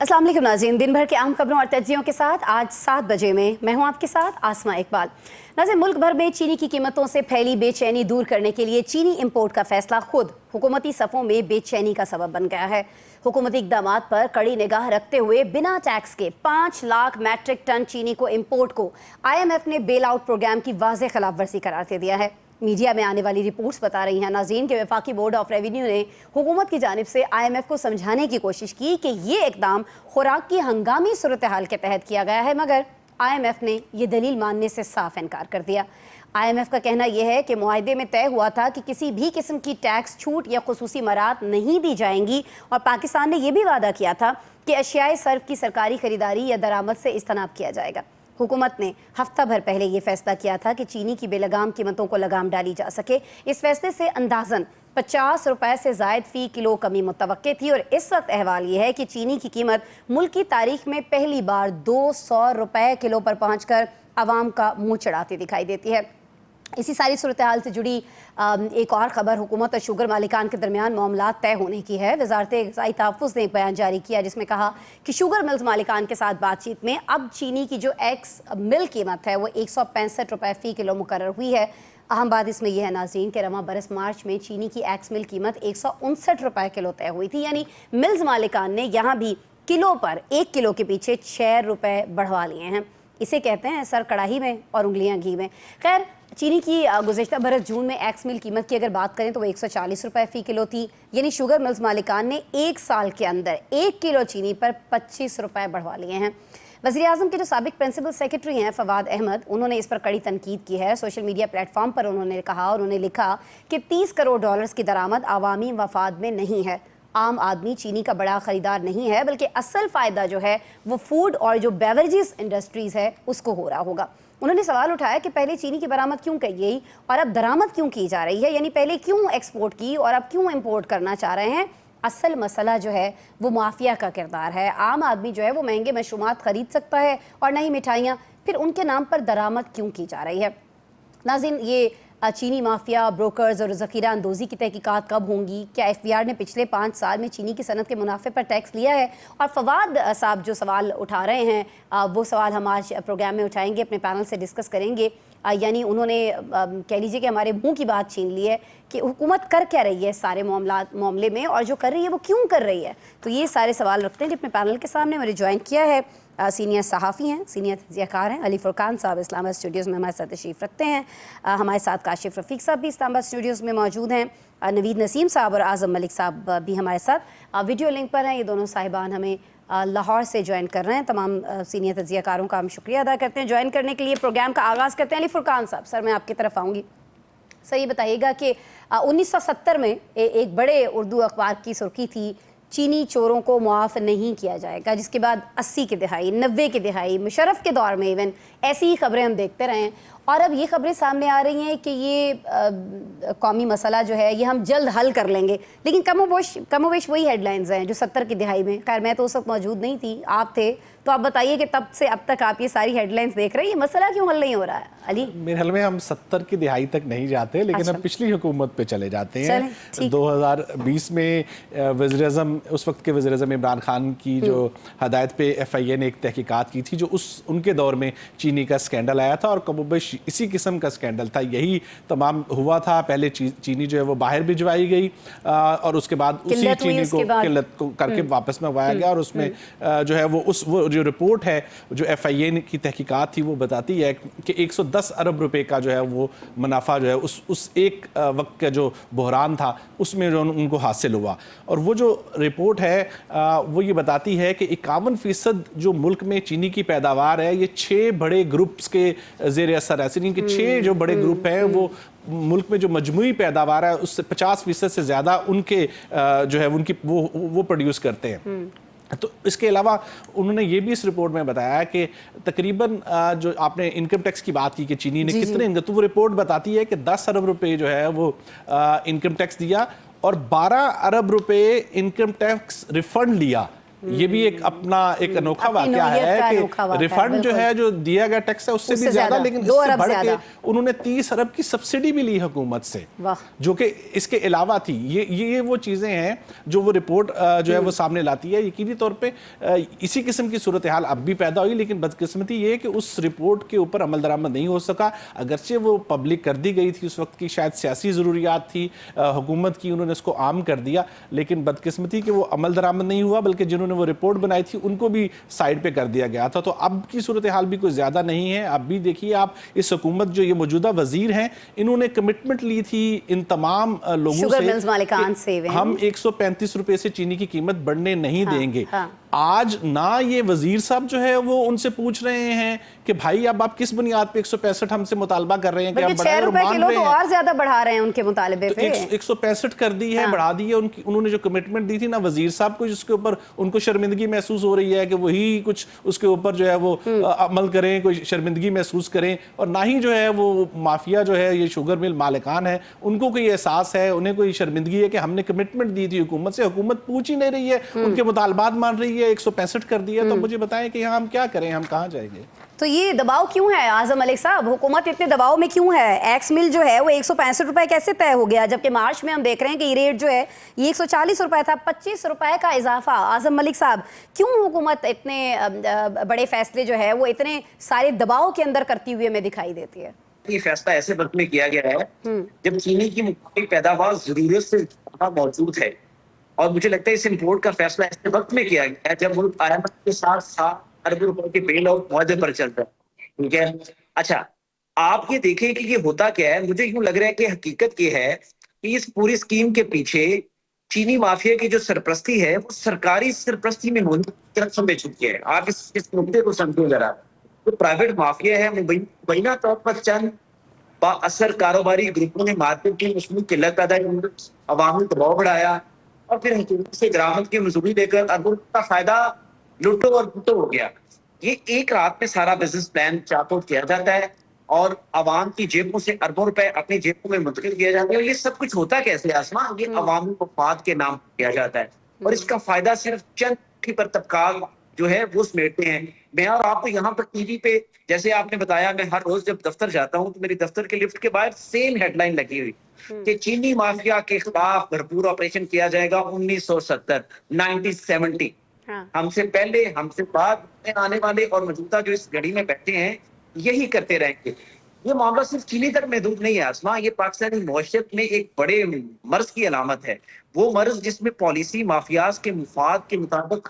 अस्सलाम वालेकुम नाज़रीन, दिन भर के अहम खबरों और तज्जियों के साथ आज 7 बजे में मैं हूं आपके साथ आसमा इकबाल। नाज़रीन, मुल्क भर में चीनी की कीमतों से फैली बेचैनी दूर करने के लिए चीनी इंपोर्ट का फैसला खुद हुकूमती सफ़ों में बेचैनी का सबब बन गया है। हुकूमती इक़दामात पर कड़ी निगाह रखते हुए बिना टैक्स के 5 लाख मैट्रिक टन चीनी को इम्पोर्ट को IMF ने बेल आउट प्रोग्राम की वाज़ेह खिलाफ वर्जी करार दे दिया है। मीडिया में आने वाली रिपोर्ट्स बता रही हैं नाज़रीन के वफाकी बोर्ड ऑफ रेवेन्यू ने हुकूमत की जानिब से IMF को समझाने की कोशिश की कि ये इकदाम खुराक की हंगामी सूरत हाल के तहत किया गया है, मगर IMF ने यह दलील मानने से साफ इनकार कर दिया। IMF का कहना यह है कि मुआहदे में तय हुआ था कि किसी भी किस्म की टैक्स छूट या खुसूसी मराहत नहीं दी जाएंगी और पाकिस्तान ने यह भी वादा किया था कि अशियाए सर्फ की सरकारी खरीदारी या दरामद से इज्तनाब किया जाएगा। हुकूमत ने हफ्ता भर पहले ये फैसला किया था कि चीनी की बेलगाम कीमतों को लगाम डाली जा सके। इस फैसले से अंदाजन 50 रुपए से जायद फ़ी किलो कमी मुतवक्के थी और इस वक्त अहवाल ये है कि चीनी की कीमत मुल्क की तारीख में पहली बार 200 रुपए किलो पर पहुँचकर आवाम का मुँह चढ़ाती दिखाई देती है। इसी सारी सूरत हाल से जुड़ी एक और ख़बर हुकूमत और शुगर मालिकान के दरमियान मामला तय होने की है। वज़ारत-ए-ग़िज़ाई तहफ़्फ़ुज़ ने एक बयान जारी किया जिसमें कहा कि शुगर मिल्स मालिकान के साथ बातचीत में अब चीनी की जो एक्स मिल कीमत है वो 165 रुपये फ़ी किलो मुकर्रर हुई है। अहम बात इसमें यह है नाज़रीन कि रवा बरस मार्च में चीनी की एक्स मिल कीमत 159 रुपये किलो तय हुई थी, यानी मिल्स मालिकान ने यहाँ भी किलो पर 1 किलो के पीछे 6 रुपये बढ़वा लिए हैं। इसे कहते हैं सर कढ़ाई में और उंगलियां घी में। खैर, चीनी की गुज़श्ता बरस जून में एक्स मिल कीमत की अगर बात करें तो वो 140 रुपये फ़ी किलो थी, यानी शुगर मिल्स मालिकान ने 1 साल के अंदर 1 किलो चीनी पर 25 रुपये बढ़वा लिए हैं। वज़ीर-ए-आज़म के जो साबिक प्रिंसिपल सेक्रेटरी हैं फवाद अहमद, उन्होंने इस पर कड़ी तनकीद की है। सोशल मीडिया प्लेटफॉर्म पर उन्होंने कहा, उन्होंने लिखा कि 30 करोड़ डॉलर्स की दरामद आवामी मफाद में नहीं है। आम आदमी चीनी का बड़ा ख़रीदार नहीं है, बल्कि असल फ़ायदा जो है वो फूड और जो बेवरेजेस इंडस्ट्रीज़ है उसको हो रहा होगा। उन्होंने सवाल उठाया कि पहले चीनी की बरामद क्यों की गई और अब दरामद क्यों की जा रही है, यानी पहले क्यों एक्सपोर्ट की और अब क्यों इंपोर्ट करना चाह रहे हैं। असल मसला जो है वो माफिया का किरदार है। आम आदमी जो है वो महंगे मशरूमात ख़रीद सकता है और नई मिठाइयाँ, फिर उनके नाम पर दरामद क्यों की जा रही है। नाज़रीन, ये चीनी माफिया, ब्रोकर्स और ज़ख़ीरा अंदोज़ी की तहकीकात कब होंगी? क्या FBR ने पिछले 5 साल में चीनी की सनत के मुनाफे पर टैक्स लिया है? और फवाद साहब जो सवाल उठा रहे हैं वो सवाल हम आज प्रोग्राम में उठाएंगे, अपने पैनल से डिस्कस करेंगे। यानी उन्होंने कह लीजिए कि हमारे मुंह की बात छीन ली है कि हुकूमत कर क्या रही है सारे मामले में, और जो कर रही है वो क्यों कर रही है। तो ये सारे सवाल रखते हैं। अपने पैनल के सामने मेरे ज्वाइन किया है सीनियर सहाफ़ी हैं, सीनियर तज्ज़ियाकार हैं अली फुरकान साहब, इस्लामाबाद स्टूडियोज़ में हमारे साथ तशरीफ़ रखते हैं। हमारे साथ काशिफ़ रफ़ीक साहब भी इस्लामाबाद स्टूडियोज़ में मौजूद हैं। नवीद नसीम साहब और आज़म मलिक साहब भी हमारे साथ वीडियो लिंक पर हैं। ये दोनों साहिबान हमें लाहौर से ज्वाइन कर रहे हैं। तमाम सीनियर तज्ज़ियाकारों का हम शुक्रिया अदा करते हैं ज्वाइन करने के लिए। प्रोग्राम का आगाज़ करते हैं। अली फुरकान साहब, सर मैं आपकी तरफ आऊँगी। सर ये बताइएगा कि 1970 में एक बड़े उर्दू अखबार की सुर्खी थी, चीनी चोरों को मुआफ़ नहीं किया जाएगा, जिसके बाद 80 की दहाई, 90 की दहाई, मुशर्रफ के दौर में इवन ऐसी ही खबरें हम देखते रहे हैं। और अब ये खबरें सामने आ रही हैं कि ये कौमी मसला जो है ये हम जल्द हल कर लेंगे, लेकिन कमोवेश वही हेडलाइंस हैं जो 70 की दहाई में। खैर मैं तो उस वक्त मौजूद नहीं थी, आप थे, तो आप बताइए कि तब से अब तक आप ये सारी हेडलाइंस देख रहे हैं, ये मसला क्यों हल नहीं हो रहा है? अली, मेरे ख्याल में हम 70 की दिहाई तक नहीं जाते, लेकिन अच्छा। हम पिछली हुकूमत पे चले जाते हैं। 2020 में वज़ीर-ए-आज़म, उस वक्त के वज़ीर-ए-आज़म इमरान खान की जो हदायत पे FIA ने एक तहकीकात की थी, जो उनके दौर में चीनी का स्कैंडल आया था और कमोबेश इसी किस्म का स्कैंडल था। यही तमाम हुआ था। पहले चीनी जो है वो बाहर भिजवाई गई और उसके बाद उसी चीनी को किल्लत को करके वापस मंगवाया गया। और उसमें जो है वो जो रिपोर्ट है जो FIA की तहकीकात थी वो बताती है कि 110 अरब रुपए का जो है वो मुनाफा जो है उस एक वक्त का जो बहरान था उसमें जो उनको हासिल हुआ। और वो जो रिपोर्ट है वो ये बताती है कि 51% जो मुल्क में चीनी की पैदावार है ये 6 बड़े ग्रुप्स के ज़ेर असर है। इनके 6 जो बड़े ग्रुप हैं वो मुल्क में जो मजमूई पैदावार है उससे 50% से ज़्यादा उनके जो है उनकी वो प्रोड्यूस करते हैं। तो इसके अलावा उन्होंने ये भी इस रिपोर्ट में बताया कि तकरीबन जो आपने इनकम टैक्स की बात की कि चीनी ने कितने, तो वो रिपोर्ट बताती है कि 10 अरब रुपए जो है वो इनकम टैक्स दिया और 12 अरब रुपए इनकम टैक्स रिफंड लिया ये भी एक अपना एक अनोखा वाकया है कि रिफंड जो है, जो दिया गया टैक्स है उससे भी ज्यादा, लेकिन इससे बढ़ के उन्होंने 30 अरब की सब्सिडी भी ली हुकूमत से, जो कि इसके अलावा थी। ये वो चीजें हैं जो वो रिपोर्ट जो है वो सामने लाती है। यकीनी तौर पे इसी किस्म की सूरत हाल अब भी पैदा हुई, लेकिन बदकिस्मती ये है कि उस रिपोर्ट के ऊपर अमल दरामद नहीं हो सका। अगरचे वो पब्लिक कर दी गई थी, उस वक्त की शायद सियासी ज़रूरियात थी हुकूमत की, उन्होंने उसको आम कर दिया, लेकिन बदकिस्मती कि वो अमल दरामद नहीं हुआ, बल्कि जिन्होंने वो रिपोर्ट बनाई थी उनको भी साइड पे कर दिया गया था। तो अब की सूरत हाल भी कोई ज़्यादा नहीं है। अब भी देखिए आप, इस हुकूमत जो ये मौजूदा वजीर हैं, इन्होंने कमिटमेंट ली थी इन तमाम लोगों से, हम 135 रुपए से चीनी की कीमत बढ़ने नहीं देंगे। आज ना ये वजीर साहब जो है वो उनसे पूछ रहे हैं कि भाई अब आप किस बुनियाद पे 165 हमसे मुतालबा कर रहे हैं कि आप बढ़ाएं, और मान रहे हैं, तो और ज्यादा बढ़ा रहे हैं उनके मुतालबे पे। 165 कर दी है, बढ़ा दी है। उन्होंने जो कमिटमेंट दी थी ना वजीर साहब को, जिसके ऊपर उनको शर्मिंदगी महसूस हो रही है कि वही कुछ उसके ऊपर जो है वो अमल करें, कोई शर्मिंदगी महसूस करें, और ना ही जो है वो माफिया जो है ये शुगर मिल मालिकान है उनको कोई एहसास है, उन्हें कोई शर्मिंदगी है कि हमने कमिटमेंट दी थी हुकूमत से, हुकूमत पूछ ही नहीं रही है, उनके मुतालबात मान रही है, 165 कर दिया। तो मुझे बताएं कि यहाँ हम क्या करें, हम कहाँ जाएंगे? तो ये दबाव क्यों है आजम मलिक साहब, हुकूमत इतने दबाव में क्यों है? एक्स मिल जो है वो 165 रुपए कैसे तय हो गया, जबकि मार्च में हम देख रहे हैं कि ये रेट जो है ये 140 रुपए था, 25 रुपए का इजाफा। आजम मलिक साहब, क्यों हुकूमत इतने बड़े फैसले जो है वो इतने सारे दबाव के अंदर करती हुई हमें दिखाई देती है? ये फैसला ऐसे वक्त में किया गया है जब चीनी की मुकामी पैदावार जरूरत से ज्यादा मौजूद है, और मुझे लगता है इस इम्पोर्ट का फैसला ऐसे वक्त में किया गया है जब मुल्क IMF के साथ 7 अरब रुपए के बेल आउट मुआहदे पर चल रहा है। ठीक है, अच्छा आप ये देखें कि ये होता क्या है। मुझे यूं लग रहा है कि हकीकत ये है कि इस पूरी स्कीम के पीछे चीनी माफिया की जो सरपरस्ती है वो सरकारी सरपरस्ती में होने की तरफ समझ चुकी है। आप इस मुद्दे को समझो जरा। तो प्राइवेट माफिया है मुबैना तौर पर चंद बाअसर कारोबारी ग्रुपों ने मार्केट की मसनू किल्लत पैदा की, अवामी दबाव बढ़ाया, और फिर हुकूमत से दरामद की मंजूरी देकर अरबों का फायदा लुटो और पुटो हो गया। ये एक रात में सारा बिजनेस प्लान चापो किया जाता है और अवाम की जेबों से अरबों रुपए अपनी जेबों में मुंतकिल किया जाता है। और ये सब कुछ होता कैसे आसमा? ये अवामी मफाद के नाम किया जाता है, और इसका फायदा सिर्फ चंद पर तबकात जो है वो समेटते हैं। मैं और आपको यहाँ पर टीवी पे, जैसे आपने बताया, मैं हर रोज जब दफ्तर जाता हूँ तो मेरी दफ्तर के लिफ्ट के बाहर सेम हेडलाइन लगी हुई कि चीनी माफिया के खिलाफ भरपूर ऑपरेशन किया जाएगा 1970 1970। हमसे पहले, हमसे बाद में आने वाले और मौजूदा जो इस घड़ी में बैठे हैं यही करते रहेंगे। ये मामला सिर्फ चीनी तक महदूद नहीं है आसमा, ये पाकिस्तानी मुआशरत में एक बड़े मर्ज की अलामत है। वो मर्ज जिसमें पॉलिसी माफियाज के मुफाद के मुताबिक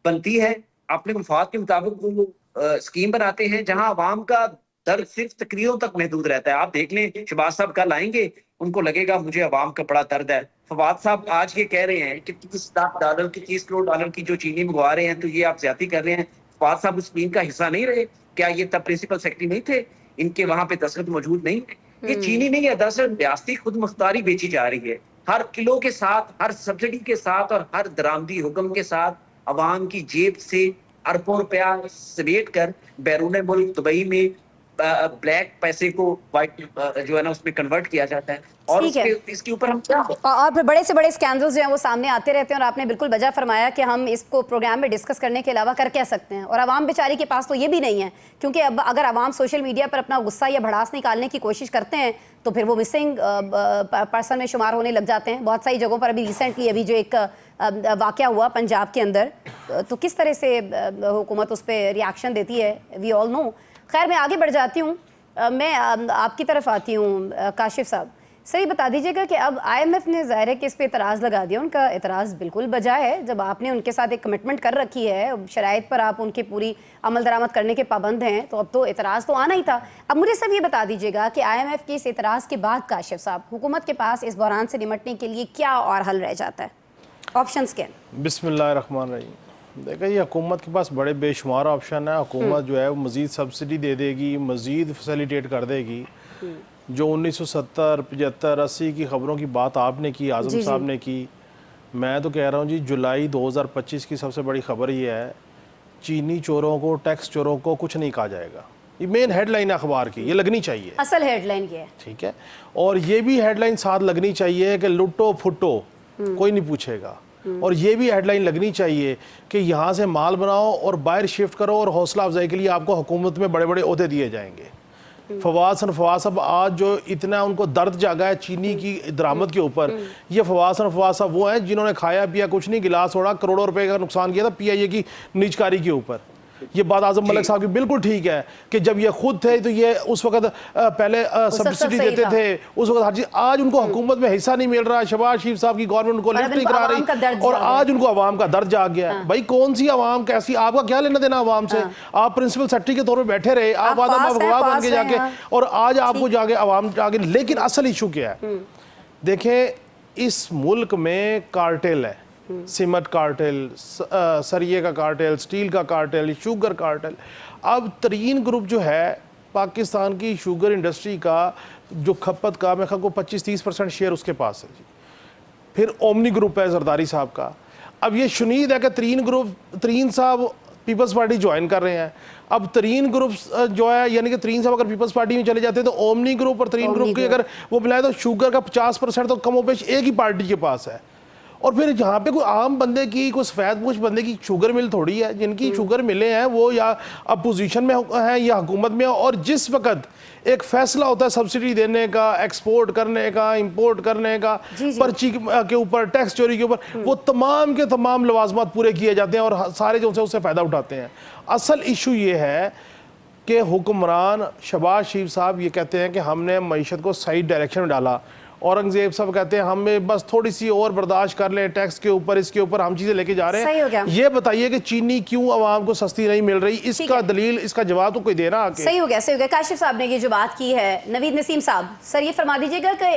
बनती है, अपने मुफाद के मुताबिक वो स्कीम बनाते हैं जहां अवाम का दर्द सिर्फ तकरीरों तक महदूद रहता है। आप देख लें, शहबाज साहब कल आएंगे, उनको लगेगा मुझे अवाम का बड़ा दर्द है। फवाद साहब आज ये कह रहे हैं कि 30 लाख डॉलर की 30 करोड़ डॉलर की जो चीनी मंगवा रहे हैं तो ये आप ज्यादती कर रहे हैं। फवाद साहब उस स्कीम का हिस्सा नहीं रहे क्या? ये तब प्रिंसिपल सेक्रेटरी नहीं थे? इनके वहां पे दस्तखत मौजूद नहीं? ये चीनी नहीं है, दरअसल रियासती खुद मुख्तारी बेची जा रही है, हर किलो के साथ, हर सब्सिडी के साथ और हर दरामदी हुक्म के साथ अवाम की जेब से अरबों रुपया समेट कर बैरून मुल्क दुबई में ब्लैक पैसे को व्हाइट जो है ना उसमें कन्वर्ट किया जाता है, और इसके ऊपर हम क्या और फिर बड़े से बड़े स्कैंडल्स जो हैं वो सामने आते रहते हैं। और आपने बिल्कुल वजह फरमाया कि हम इसको प्रोग्राम में डिस्कस करने के अलावा कर क्या सकते हैं, और आवाम बेचारी के पास तो ये भी नहीं है, क्योंकि अब अगर आवाम सोशल मीडिया पर अपना गुस्सा या भड़ास निकालने की कोशिश करते हैं तो फिर वो मिसिंग पर्सन में शुमार होने लग जाते हैं। बहुत सारी जगहों पर अभी रिसेंटली अभी जो एक वाक़या हुआ पंजाब के अंदर, तो किस तरह से हुकूमत उस पर रिएक्शन देती है, वी ऑल नो। खैर मैं आगे बढ़ जाती हूँ, मैं आपकी तरफ आती हूँ काशिफ साहब। सर ये बता दीजिएगा कि अब IMF ने ज़ाहिर है कि इस पर एतराज़ लगा दिया, उनका एतराज़ बिल्कुल बजा है। जब आपने उनके साथ एक कमिटमेंट कर रखी है, शराइत पर आप उनकी पूरी अमल दरामद करने के पाबंद हैं, तो अब तो एतराज़ तो आना ही था। अब मुझे सब ये बता दीजिएगा कि IMF के इस एतराज़ के बाद काशिफ साहब, हुकूमत के पास इस बहरान से निमटने के लिए क्या और हल रह जाता है, ऑप्शंस क्या? बिस्मिल्लाहिर्रहमानिर्रहीम। देखिए ये हुकूमत के पास बड़े बेशुमार ऑप्शन है। हुकूमत जो है वो मज़ीद सब्सिडी दे देगी, मज़ीद फैसिलिटेट कर देगी। जो 1970, 75, 80 की ख़बरों की बात आपने की, आज़म साहब ने की, मैं तो कह रहा हूँ जी जुलाई 2025 की सबसे बड़ी खबर ये है, चीनी चोरों को, टैक्स चोरों को कुछ नहीं कहा जाएगा। ये मेन हेडलाइन है अखबार की, ये लगनी चाहिए, असल हेडलाइन ये है, ठीक है। और ये भी हेडलाइन साथ लगनी चाहिए कि लुटो फुटो कोई नहीं पूछेगा। और ये भी हेडलाइन लगनी चाहिए कि यहाँ से माल बनाओ और बाहर शिफ्ट करो और हौसला अफजाई के लिए आपको हुकूमत में बड़े बड़े ओहदे दिए जाएंगे। फवाद फवाद साहब आज जो इतना उनको दर्द जागा है चीनी की दरामद के ऊपर, ये फवाद साहब वो हैं जिन्होंने खाया पिया कुछ नहीं, गिलास ओढ़ा, करोड़ों रुपए का नुकसान किया था PIA की निजकारी के ऊपर। ये बात आजम मलिक साहब की बिल्कुल ठीक है कि जब ये खुद थे तो ये उस वक्त पहले सब्सिडी देते थे, उस वक्त हर चीज। आज उनको हुकूमत में हिस्सा नहीं मिल रहा, शहबाज शरीफ साहब की गवर्नमेंट उनको लिफ्ट नहीं करा रही और आज उनको अवाम का दर्द जाग गया है। भाई कौन सी अवाम कैसी, आपका क्या लेना देना अवाम से? आप प्रिंसिपल सेक्रेटरी के तौर पर बैठे रहे, आप गवाह बन के जाके, और आज आपको जाके अवाम जाके। लेकिन असल इशू क्या है? देखें, इस मुल्क में कार्टेल है, सीमेंट कार्टेल, सरिये का कार्टेल, स्टील का कार्टेल, शुगर कार्टेल। अब तरीन ग्रुप जो है पाकिस्तान की शुगर इंडस्ट्री का जो खपत का मैं को 25-30% शेयर उसके पास है जी। फिर ओमनी ग्रुप है जरदारी साहब का। अब ये शुनीद है कि तरीन साहब पीपल्स पार्टी ज्वाइन कर रहे हैं। अब तरीन ग्रुप जो है, यानी कि तरीन साहब अगर पीपल्स पार्टी में चले जाते हैं तो ओमनी ग्रुप और तरीन ग्रुप की अगर वो मिलाए तो शुगर का 50% तो कमोबेश एक ही पार्टी के पास है। और फिर जहाँ पे कोई आम बंदे की, कोई सफ़ेद पोश बंदे की शुगर मिल थोड़ी है, जिनकी शुगर मिले हैं वो या अपोजिशन में हैं या हुकूमत में। और जिस वक्त एक फैसला होता है सब्सिडी देने का, एक्सपोर्ट करने का, इंपोर्ट करने का, पर्ची के ऊपर, टैक्स चोरी के ऊपर, वो तमाम के तमाम लवाजमात पूरे किए जाते हैं और सारे जो उससे फ़ायदा उठाते हैं। असल इशू ये है कि हुक्मरान शहबाज शरीफ साहब ये कहते हैं कि हमने मईशत को सही डायरेक्शन में डाला। औरंगजेब साहब कहते हैं हमें बस थोड़ी सी और बर्दाश्त कर लें, टैक्स के ऊपर, इसके ऊपर हम चीजें लेके जा रहे हैं। ये बताइए कि चीनी क्यों आवाम को सस्ती नहीं मिल रही? इसका दलील, इसका जवाब तो कोई देना आके। सही हो गया। काशिफ साहब ने ये जो बात की है, नवीद नसीम साहब, सर ये फरमा दीजिएगा कि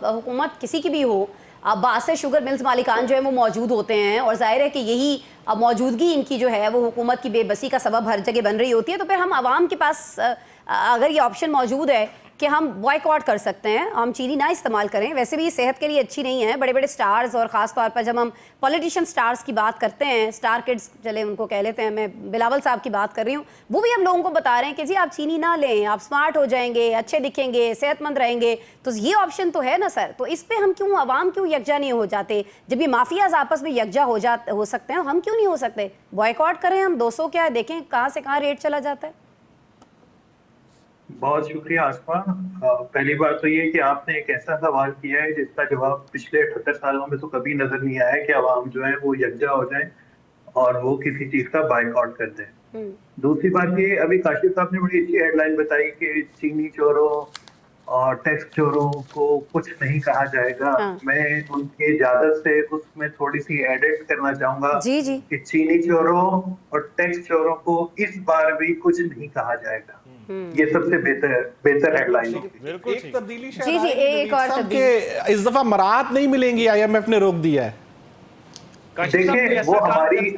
हुकूमत किसी की भी हो, बाद से शुगर मिल्स मालिकान जो है वो मौजूद होते हैं और जाहिर है कि यही मौजूदगी इनकी जो है वो हुकूमत की बेबसी का सबब हर जगह बन रही होती है। तो फिर हम आवाम के पास अगर ये ऑप्शन मौजूद है कि हम बॉयकॉट कर सकते हैं, हम चीनी ना इस्तेमाल करें, वैसे भी सेहत के लिए अच्छी नहीं है। बड़े बड़े स्टार्स और ख़ास तौर पर जब हम पॉलिटिशियन स्टार्स की बात करते हैं, स्टार किड्स चले उनको कह लेते हैं, मैं बिलावल साहब की बात कर रही हूँ, वो भी हम लोगों को बता रहे हैं कि जी आप चीनी ना लें, आप स्मार्ट हो जाएंगे, अच्छे दिखेंगे, सेहतमंद रहेंगे। तो ये ऑप्शन तो है ना सर, तो इस पर हम क्यों, आवाम क्यों यकजा नहीं हो जाते? जब ये माफियाज आपस में यकजा हो सकते हैं, हम क्यों नहीं हो सकते? बॉयकॉट करें हम, 200 क्या है, देखें कहाँ से कहाँ रेट चला जाता है। बहुत शुक्रिया आसमा। पहली बात तो ये कि आपने एक ऐसा सवाल किया है जिसका जवाब पिछले 78 सालों में तो कभी नजर नहीं आया कि आवाम जो है वो यकजा हो जाए और वो किसी चीज का बाइकआउट कर दें। दूसरी बात ये, अभी काशिफ साहब ने बड़ी अच्छी हेडलाइन बताई कि चीनी चोरों और टैक्स चोरों को कुछ नहीं कहा जाएगा। मैं उनकी इजाजत से उसमें थोड़ी सी एडिट करना चाहूंगा कि चीनी चोरों और टैक्स चोरों को इस बार भी कुछ नहीं कहा जाएगा। ये सबसे बेहतर हेडलाइन है। एक तब्दीली एक और तब्दीली, इस दफा मराहत नहीं मिलेंगी, IMF ने रोक दिया है। देखिए वो हमारी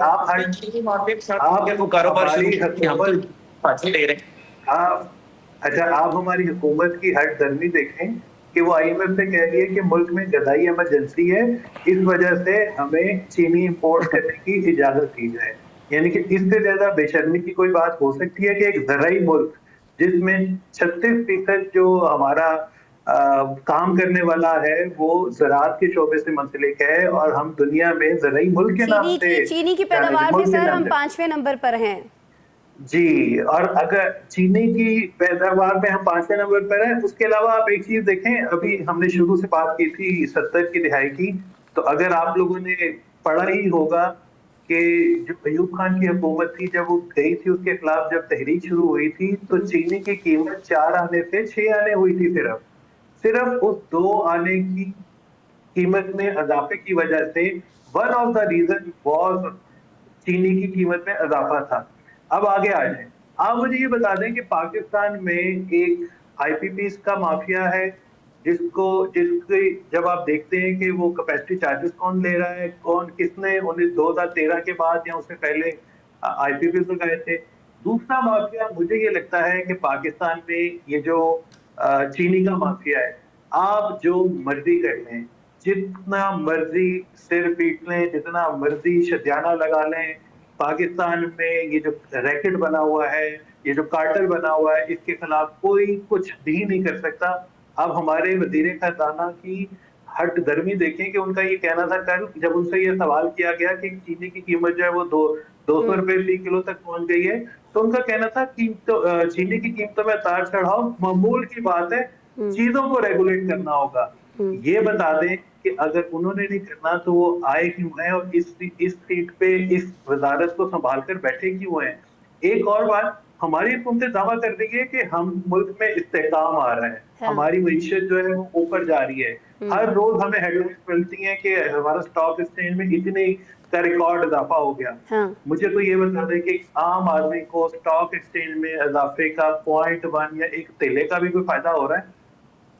अच्छा, आप हमारी हुकूमत की हर दर्मी देखें कि वो IMF से कह रही है कि मुल्क में गदाई इमरजेंसी है, इस वजह से हमें चीनी इंपोर्ट करने की इजाजत दी जाए। यानी कि इससे ज्यादा बेशर्मी की कोई बात हो सकती है कि एक ज़राई मुल्क जिसमें 36% जो हमारा काम करने वाला है वो ज़राअत के शोबे से मुंसलिक है और हम दुनिया में ज़राई मुल्क के नाम से, चीनी की पैदावार में सर हम 5वें नंबर पर हैं जी। और अगर चीनी की पैदावार में हम 5वें नंबर पर हैं, उसके अलावा आप एक चीज देखें, अभी हमने शुरू से बात की थी 70 की दिहाई की, तो अगर आप लोगों ने पढ़ा ही होगा कि जो अयूब खान की हुकूमत थी जब वो गई थी, उसके खिलाफ जब तहरीक शुरू हुई थी तो चीनी की कीमत 4 आने से 6 आने हुई थी। सिर्फ उस 2 आने की कीमत में इजाफे की वजह से one of the reason was चीनी की कीमत में इजाफा था। अब आगे आ जाए, आप मुझे ये बता दें कि पाकिस्तान में एक IPPs का माफिया है जिसके जब आप देखते हैं कि वो कैपेसिटी चार्जेस कौन ले रहा है, किसने 2013 के बाद या उससे पहले IPPs लगाए थे। दूसरा माफिया मुझे ये लगता है कि पाकिस्तान में ये जो चीनी का माफिया है, आप जो मर्जी कर लें, जितना मर्जी सिर पीट लें, जितना मर्जी शदियाना लगा लें, पाकिस्तान में ये जो रैकेट बना हुआ है, ये जो कार्टेल बना हुआ है, इसके खिलाफ कोई कुछ भी नहीं कर सकता। अब हमारे वजीर खजाना की हट धर्मी देखें कि उनका ये कहना था कल जब उनसे ये सवाल किया गया कि चीनी की कीमत जो है वो 200 रुपए फी किलो तक पहुंच गई है, तो उनका कहना था कि चीनी की कीमतों में उतार चढ़ाव मामूल की बात है, चीजों को रेगुलेट करना होगा। ये बता दें कि अगर उन्होंने नहीं करना तो वो आए क्यों हैं और इस सीट पे इस वजारत को संभाल कर बैठे क्यों हैं। एक और बात, हमारी हुकूमत दावा कर रही है कि हम मुल्क में इस्तेहकाम आ रहा है, हाँ। हमारी मईशत जो है वो ऊपर जा रही है। हर रोज हमें हेडलाइंस मिलती हैं कि हमारा स्टॉक एक्सचेंज में इतने का रिकॉर्ड इजाफा हो गया। हाँ। मुझे तो ये बता दें कि आम आदमी को स्टॉक एक्सचेंज में इजाफे का 0.1 या एक तेले का भी कोई फायदा हो रहा है?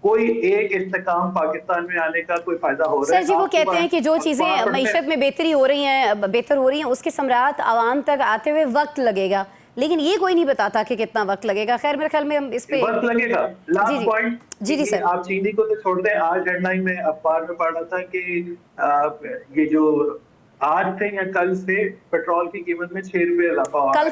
कोई एक इस्तेकाम पाकिस्तान में आने का कोई फायदा हो रहा है? सर जी, वो कहते हैं कि जो चीजें मईशत में बेहतर हो रही हैं उसके समरात आवाम तक आते हुए वक्त लगेगा, लेकिन ये कोई नहीं बताता कि कितना वक्त लगेगा। खैर मेरे ख्याल में हम इस पे वक्त लगेगा। लास्ट पॉइंट, जी सर, आप चीनी को तो छोड़ दें, आज हेडलाइन में अखबार में पढ़ा था कि ये जो आज से या कल से पेट्रोल की कीमत में 6 रुपए इजाफा हुआ। कल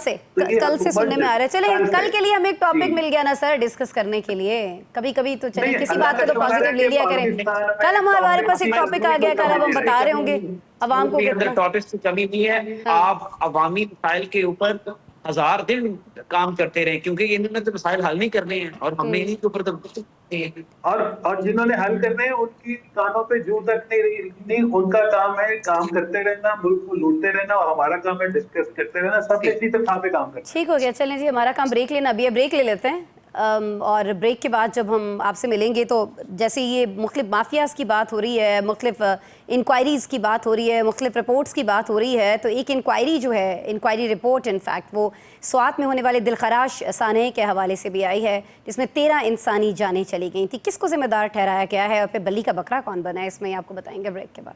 से सुनने में आ रहा है। चले कल के लिए हमें एक टॉपिक मिल गया ना सर डिस्कस करने के लिए। कभी कभी तो चलिए किसी बात को तो पॉजिटिव ले लिया करें। कल हमारे पास एक टॉपिक आ गया, कल अब हम बता रहे होंगे अवाम को कितना टॉपिक से कमी नहीं है। आप अवामी मसाइल के ऊपर 1000 दिन काम करते रहे, क्योंकि इन्होंने तो मसाइल हल नहीं करने हैं और हमने इन्हीं के ऊपर तो और जिन्होंने हल करने हैं उनकी कानों पे जू तक नहीं, उनका काम है काम करते रहना, मुल्क को लूटते रहना, और हमारा काम है डिस्कस करते रहना। सब इसी तरह पे काम करते हैं। ठीक हो गया। चलें जी, हमारा काम ब्रेक लेना, अभी ब्रेक ले लेते हैं और ब्रेक के बाद जब हम आपसे मिलेंगे तो जैसे ये मुख्तलिफ माफियाज की बात हो रही है, मुख्तलिफ इंक्वायरीज़ की बात हो रही है, मुख्तलिफ रिपोर्ट्स की बात हो रही है, तो एक इंक्वायरी जो है, इंक्वायरी रिपोर्ट इनफैक्ट वो स्वात में होने वाले दिलखराश सानहे के हवाले से भी आई है, जिसमें 13 इंसानी जानें चली गई थी। किसको जिम्मेदार ठहराया गया है और फिर बल्ली का बकरा कौन बना है, इसमें आपको बताएंगे ब्रेक के बाद।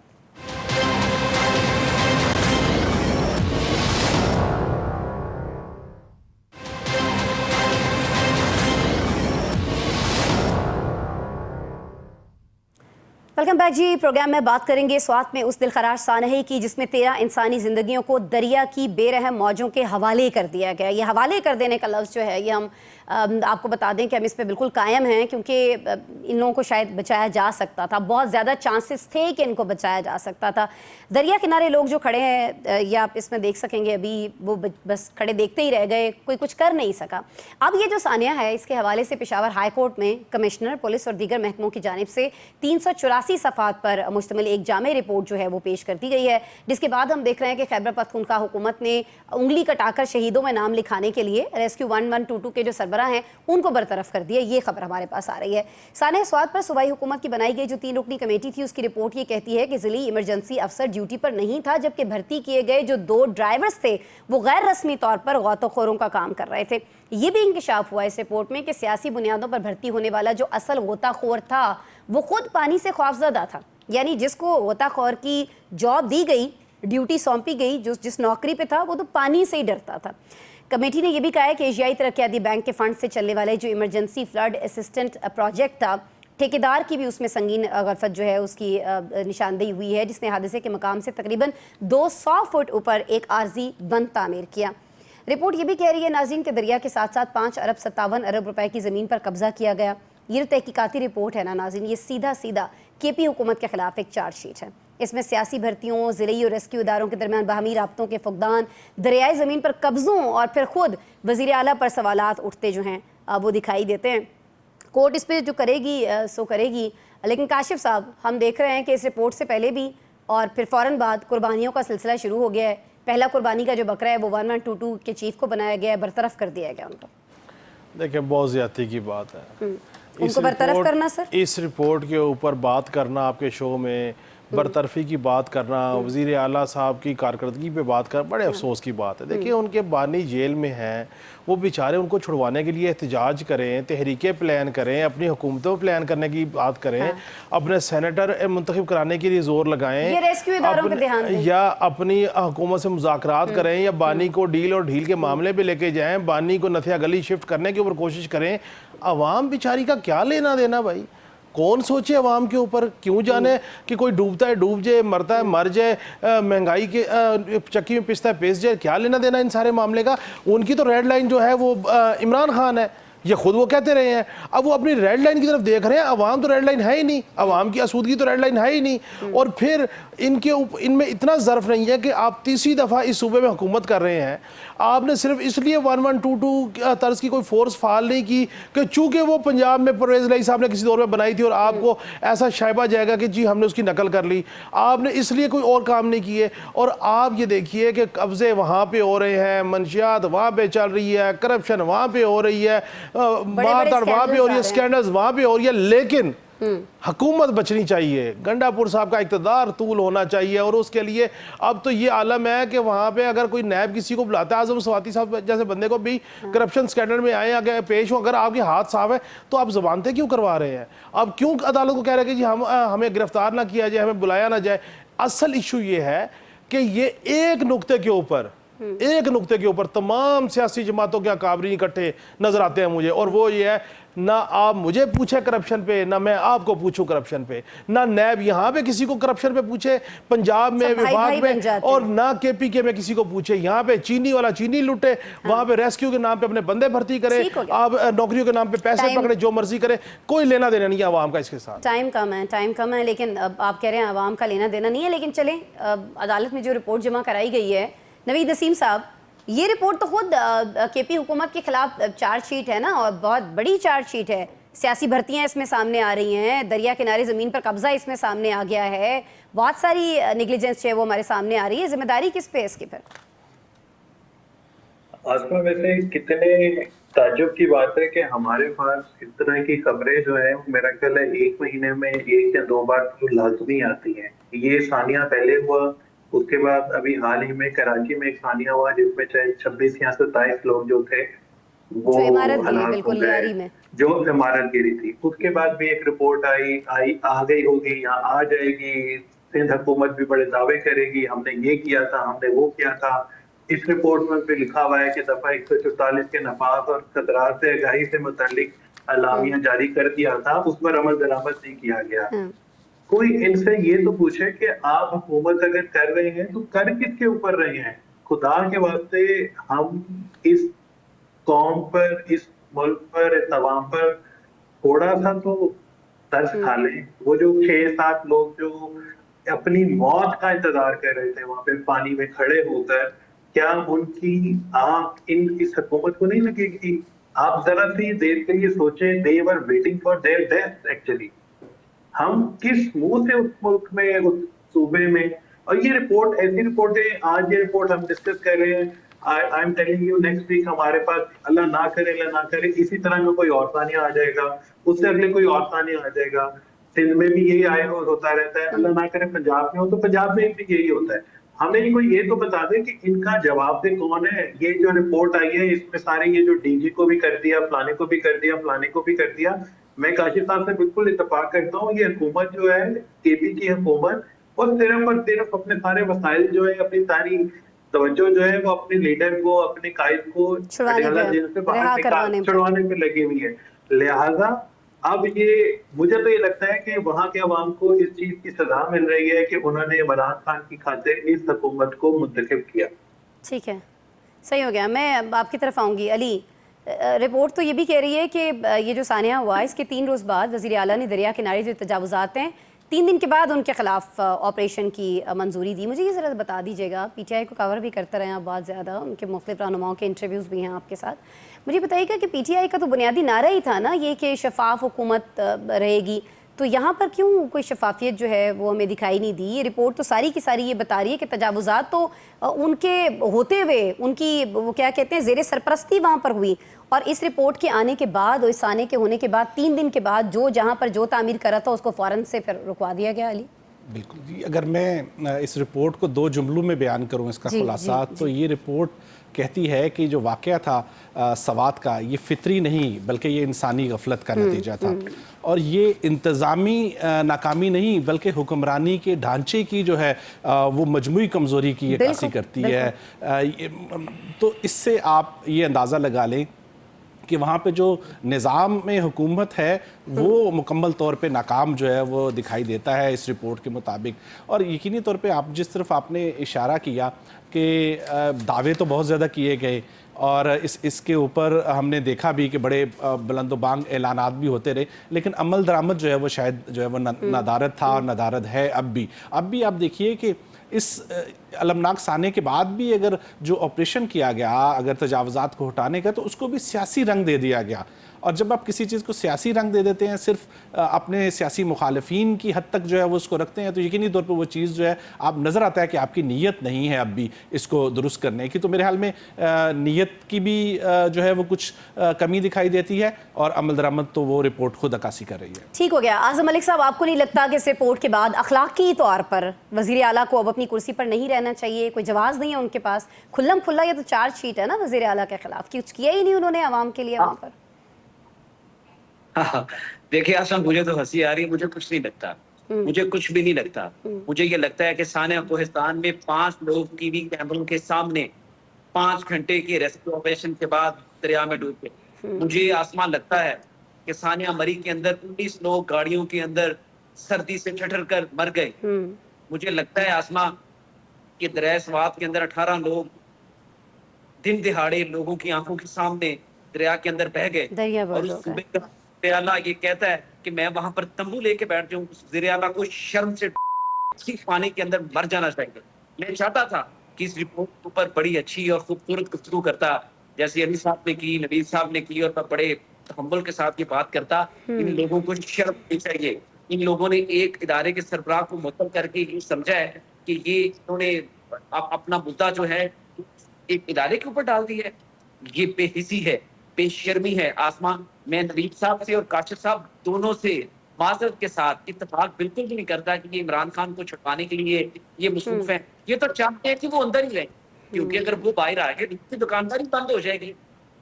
वेलकम बैक जी। प्रोग्राम में बात करेंगे स्वात में उस दिलखराश सानहे की जिसमें 13 इंसानी जिंदगियों को दरिया की बेरहम मौजों के हवाले कर दिया गया। ये हवाले कर देने का लफ्ज़ जो है ये हम आपको बता दें कि हम इस पे बिल्कुल कायम हैं, क्योंकि इन लोगों को शायद बचाया जा सकता था, बहुत ज़्यादा चांसेस थे कि इनको बचाया जा सकता था। दरिया किनारे लोग जो खड़े हैं, ये आप इसमें देख सकेंगे, अभी वो बस खड़े देखते ही रह गए, कोई कुछ कर नहीं सका। अब ये जो सानिया है, इसके हवाले से पेशावर हाई कोर्ट में कमिश्नर पुलिस और दीगर महकमों की जानिब से 384 सफ़ात पर मुश्तमिल एक जामे रिपोर्ट जो है वो पेश कर दी गई है, जिसके बाद हम देख रहे हैं कि खैबर पख्तूनख्वा हुकूमत ने उंगली कटाकर शहीदों में नाम लिखाने के लिए रेस्क्यू 1122 के जो सरबराह हैं उनको बरतरफ कर दिया। ये खबर हमारे पास आ रही है। सानह स्वात पर सूबाई हुकूमत की बनाई गई जो 3 रुकनी कमेटी थी, उसकी रिपोर्ट ये कहती है कि ज़िली इमरजेंसी अफसर ड्यूटी पर नहीं था, जबकि भर्ती किए गए जो 2 ड्राइवर्स थे वो गैर रस्मी तौर पर गौतोखोरों का काम कर रहे थे। ये भी इंकशाफ हुआ इस रिपोर्ट में कि सियासी बुनियादों पर भर्ती होने वाला जो असल गोताखोर था वो खुद पानी से खौफजदा था, यानी जिसको गोताखोर की जॉब दी गई, ड्यूटी सौंपी गई, जिस नौकरी पे था वो तो पानी से ही डरता था। कमेटी ने यह भी कहा है कि एशियाई तरक्याती बैंक के फंड से चलने वाले जो इमरजेंसी फ्लड असिस्टेंट प्रोजेक्ट था, ठेकेदार की भी उसमें संगीन गलफत जो है उसकी निशानदेही हुई है, जिसने हादसे के मकाम से तकरीबन 200 फुट ऊपर एक आर्जी बंद तामीर किया। रिपोर्ट ये भी कह रही है नाज़रीन के दरिया के साथ साथ 5 अरब 57 अरब रुपए की ज़मीन पर कब्जा किया गया। ये तहकीकाती रिपोर्ट है ना नाज़रीन, ये सीधा केपी हुकूमत के खिलाफ एक चार्जशीट है। इसमें सियासी भर्तियों, ज़िले और रेस्क्यू इदारों के दरमियान बाहमी राब्तों के फुकदान, दरियाई ज़मीन पर कब्ज़ों और फिर खुद वज़ीर आला पर सवालात उठते जो हैं वो दिखाई देते हैं। कोर्ट इस पर जो करेगी सो करेगी, लेकिन काशिफ साहब हम देख रहे हैं कि इस रिपोर्ट से पहले भी और फिर फ़ौरन बाद कुर्बानियों का सिलसिला शुरू हो गया है। पहला कुर्बानी का जो बकरा है वो 1122 के चीफ को बनाया गया है, बरतरफ कर दिया गया उनको। देखिए बहुत ज़्यादती की बात है उनको बरतरफ करना। सर इस रिपोर्ट के ऊपर बात करना, आपके शो में बरतरफी की बात करना, वज़ीर आला साहब की कारकर्दगी पे बात करना बड़े अफसोस की बात है। देखिए उनके बानी जेल में हैं, वो बेचारे, उनको छुड़वाने के लिए एहतजाज करें, तहरीकें प्लान करें, अपनी हुकूमतों प्लान करने की बात करें, अपने सेनेटर मुंतखब कराने के लिए जोर लगाएं, ये रेस्क्यू इदारों पे ध्यान दें, या अपनी हुकूमत से मुज़ाकरात करें, या बानी को डील और ढील के मामले पे लेके जाएं, बानी को नथिया गली शिफ्ट करने के ऊपर कोशिश करें। अवाम बेचारी का क्या लेना देना भाई? कौन सोचे अवाम के ऊपर? क्यों जाने कि कोई डूबता है डूब जाए, मरता है मर जाए, महंगाई के चक्की में पिसता है पिस जाए, क्या लेना देना इन सारे मामले का? उनकी तो रेड लाइन जो है वो इमरान खान है। ये खुद वो कहते रहे हैं। अब वो अपनी रेड लाइन की तरफ देख रहे हैं, अवाम तो रेड लाइन है ही नहीं, अवाम की आसूदगी तो रेड लाइन है ही नहीं। और फिर इनमें इतना ज़र्फ नहीं है कि आप तीसरी दफ़ा इस सूबे में हुकूमत कर रहे हैं, आपने सिर्फ इसलिए 1122 तर्ज की कोई फोर्स फाल नहीं की कि चूंकि वो पंजाब में परवेज़ इलाही साहब ने किसी दौर में बनाई थी और आपको ऐसा शायबा जाएगा कि जी हमने उसकी नकल कर ली, आपने इसलिए कोई और काम नहीं किए। और आप ये देखिए कि कब्जे वहाँ पे हो रहे हैं, मंशियात वहाँ पे चल रही है, करप्शन वहाँ पे हो रही है, मारधाड़ वहाँ पे हो रही है, स्कैंडल्स वहाँ पे हो रही है, लेकिन हुकूमत बचनी चाहिए, गंडापुर साहब का इक़्तिदार तूल होना चाहिए। और उसके लिए अब तो ये आलम है कि वहाँ पे अगर कोई नैब किसी को बुलाता है, आज़म स्वाति साहब जैसे बंदे को भी करप्शन स्कैंडल में आए अगर पेश हो, अगर आपके हाथ साफ है तो आप ज़बानतें क्यों करवा रहे हैं? अब क्यों अदालत को कह रहे हैं कि जी हमें गिरफ्तार ना किया जाए, हमें बुलाया ना जाए? असल इशू ये है कि ये एक नुक्ते के ऊपर तमाम सियासी जमातों के अकाबरीन इकट्ठे नजर आते हैं मुझे, और वो ये है ना आप मुझे पूछे करप्शन पे, ना मैं आपको पूछूं करप्शन पे, ना नैब यहाँ पे किसी को करप्शन पे पूछे पंजाब में विभाग में, और ना KPK में किसी को पूछे। यहाँ पे चीनी वाला चीनी लुटे, वहाँ पे रेस्क्यू के नाम पे अपने बंदे भर्ती करे, आप नौकरियों के नाम पे पैसे पकड़े, जो मर्जी करे, कोई लेना देना नहीं है आवाम का इसके साथ। टाइम कम है, लेकिन अब आप कह रहे हैं आवाम का लेना देना नहीं है, लेकिन चले अदालत में जो रिपोर्ट जमा कराई गई है, नवीद नसीम साहब, ये रिपोर्ट तो खुद KP हुकूमत के खिलाफ चार्जशीट है ना, और बहुत बड़ी चार्जशीट है। सियासी भर्तियां इसमें सामने आ रही हैं, दरिया किनारे ज़मीन पर कब्जा इसमें सामने आ गया है, बहुत सारी नेग्लिजेंस है वो हमारे सामने आ रही है। जिम्मेदारी किस पे है इसकी फिर? आसमा, वैसे कितने ताज्जुब की बात है कि हमारे पास इस तरह की खबरें जो है मेरा ख्याल है 1 महीने में 1 या 2 बार तो लाजमी आती हैं। ये सानिया पहले हुआ, उसके बाद अभी हाल ही में कराची में एक सानिया हुआ जिसमें चाहे 26 या 27 लोग जो थे वो जो इमारत गिरी में, जो इमारत गिरी थी। उसके बाद भी एक रिपोर्ट आ गई होगी या आ जाएगी, सिंध हुकूमत भी बड़े दावे करेगी हमने ये किया था, हमने वो किया था। इस रिपोर्ट में भी लिखा हुआ है कि दफा 144 के नफाज और खतरात से आगाही से मुतालिक अलामियां जारी कर दिया था, उस पर अमल दरामद नहीं किया गया। कोई इनसे ये तो पूछे कि आप हुकूमत अगर कर रहे हैं तो कर किसके ऊपर रहे हैं? खुदा के वास्ते हम इस कौम पर, इस मुल्क पर, इस तवाम पर थोड़ा सा तो तरस खा लें। वो जो 6-7 लोग जो अपनी मौत का इंतजार कर रहे थे वहां पे पानी में खड़े होकर, क्या उनकी आंख इस हुकूमत को नहीं लगेगी? आप जरा सी देर के लिए सोचें, they were waiting for their death actually. हम किस मुंह से उस मुल्क में, उस सूबे में, और ये रिपोर्ट, ऐसी रिपोर्टें, आज ये रिपोर्ट हम डिस्कस कर रहे हैं, I am telling you next week हमारे पास अल्लाह ना करे इसी तरह का कोई और सानिया आ जाएगा, उससे अगले कोई और सानिया आ जाएगा। सिंध में भी यही आए रोज होता रहता है, अल्लाह ना करे पंजाब में हो तो पंजाब में भी यही होता है। हमें कोई ये तो बता दे कि इनका जवाबदेह कौन है? ये जो रिपोर्ट आई है इसमें सारे ये जो DG को भी कर दिया, फलाने को भी कर दिया, फलाने को भी कर दिया। मैं काशिफ साहब से बिल्कुल इत्तेफाक करता हूँ, ये हुकूमत जो है KP की हुकूमत, और सिर्फ अपने सारे वसाइल जो है, अपनी सारी तवज्जो जो है वो अपने लीडर को, अपने कायद को जेल से बाहर छुड़वाने पे लगी हुई है। लिहाजा अब ये मुझे तो ये लगता है कि वहाँ के अवाम को इस चीज की सजा मिल रही है कि उन्होंने इमरान खान की खातिर इस हुकूमत को मुंतखब किया। ठीक है, सही हो गया। मैं आपकी तरफ आऊँगी। अली, रिपोर्ट तो ये भी कह रही है कि ये जो सानिया हुआ इसके 3 रोज़ बाद वज़ीर आला ने दरिया किनारे जो तजावुज़ात हैं 3 दिन के बाद उनके खिलाफ ऑपरेशन की मंजूरी दी। मुझे ये ज़रा बता दीजिएगा, PTI को कवर भी करते रहे आप बहुत ज़्यादा, उनके मुख्तलिफ रहनुमाओं के इंटरव्यूज़ भी हैं आपके साथ। मुझे बताइएगा कि PTI का तो बुनियादी नारा ही था ना ये कि शफाफ हुकूमत रहेगी, तो यहाँ पर क्यों कोई शफाफियत जो है वो हमें दिखाई नहीं दी? ये रिपोर्ट तो सारी की सारी ये बता रही है कि तजावुज़ात तो उनके होते हुए, उनकी वो क्या कहते हैं ज़ेरे सरपरस्ती वहाँ पर हुई, और इस रिपोर्ट के आने के बाद और इस आने के होने के बाद 3 दिन के बाद जो जहाँ पर जो तामीर करा था उसको फ़ौरन से फिर रुकवा दिया गया। अली, बिल्कुल जी, अगर मैं इस रिपोर्ट को 2 जुमलों में बयान करूँ इसका खुलासा, तो ये रिपोर्ट कहती है कि जो वाक़या था सवात का, ये फितरी नहीं बल्कि ये इंसानी गफलत का नतीजा था, और ये इंतज़ामी नाकामी नहीं बल्कि हुक्मरानी के ढांचे की जो है वो मजमूई कमज़ोरी की अक्कासी करती है। तो इससे आप ये अंदाज़ा लगा लें कि वहाँ पे जो निज़ाम में हुकूमत है वो मुकम्मल तौर पे नाकाम जो है वो दिखाई देता है इस रिपोर्ट के मुताबिक। और यकीनी तौर पे आप जिस तरफ आपने इशारा किया कि दावे तो बहुत ज़्यादा किए गए और इसके ऊपर हमने देखा भी कि बड़े बुलंदोबांग ऐलानात भी होते रहे, लेकिन अमल दरामद जो है वो शायद जो है वो नदारद था और नदारद है अब भी आप देखिए कि इस अलमनाक साने के बाद भी अगर जो ऑपरेशन किया गया, अगर तजावज़ात को हटाने का, तो उसको भी सियासी रंग दे दिया गया। और जब आप किसी चीज़ को सियासी रंग दे देते हैं, सिर्फ अपने सियासी मुखालफीन की हद तक जो है वो उसको रखते हैं, तो यकीनी तौर पर वो चीज़ जो है आप नज़र आता है कि आपकी नीयत नहीं है अब भी इसको दुरुस्त करने की। तो मेरे ख्याल में नीयत की भी जो है वो कुछ कमी दिखाई देती है और अमल दरामद तो वो रिपोर्ट खुद अक्कासी कर रही है। ठीक हो गया। आज़म मलिक साहब, आपको नहीं लगता कि इस रिपोर्ट के बाद अखलाकी तौर पर वज़ीर आला को अब अपनी कुर्सी पर नहीं रहना चाहिए? कोई जवाब नहीं है उनके पास, खुल्लम खुल्ला ये तो चार्जशीट है ना वज़ीर आला के खिलाफ, कुछ किया ही नहीं उन्होंने आवाम के लिए वहाँ पर। देखिए आसम, मुझे तो हंसी आ रही है, मुझे कुछ नहीं लगता, मुझे कुछ भी नहीं लगता। मुझे ये लगता है कि सानिया कोहिस्तान में 5 लोग टीवी कैमरों के सामने 5 घंटे के रेस्क्यू ऑपरेशन के बाद दरिया में डूब गए। मुझे आसमान लगता है कि सानिया मरी के अंदर 19 लोग गाड़ियों के अंदर सर्दी से ठठर कर मर गए। मुझे लगता है आसमान कि दरिया स्वात के अंदर 18 लोग दिन दिहाड़े लोगों की आंखों के सामने दरिया के अंदर बह गए और उस सुबह का आला ये कहता है कि मैं वहां पर तंबू लेके बैठ जाऊं। वज़ीर आला को शर्म से पानी के अंदर मर जाना चाहिए। मैं चाहता था कि इस रिपोर्ट के ऊपर बड़ी अच्छी और खूबसूरत गुफ्तगू करता, जैसे अली साहब ने की, नबील साहब ने की, और मैं बड़े तहम्मुल के साथ ये बात करता। इन लोगों को शर्म नहीं चाहिए। इन लोगों ने एक इदारे के सरबराह को मुअत्तल करके ये समझा है कि ये इन्होंने अपना मुद्दा जो है एक इदारे के ऊपर डाल दी है। ये बेहिसी है, बेशर्मी है। आसमान, मैं नबील साहब से और काशिफ साहब दोनों से माजरत के साथ इत्तेफाक बिल्कुल भी नहीं करता कि ये इमरान खान को छुड़वाने के लिए ये मसरूफ है। ये तो चाहते हैं कि वो अंदर ही रहे, क्योंकि अगर वो बाहर आ गए तो दुकानदारी बंद हो जाएगी।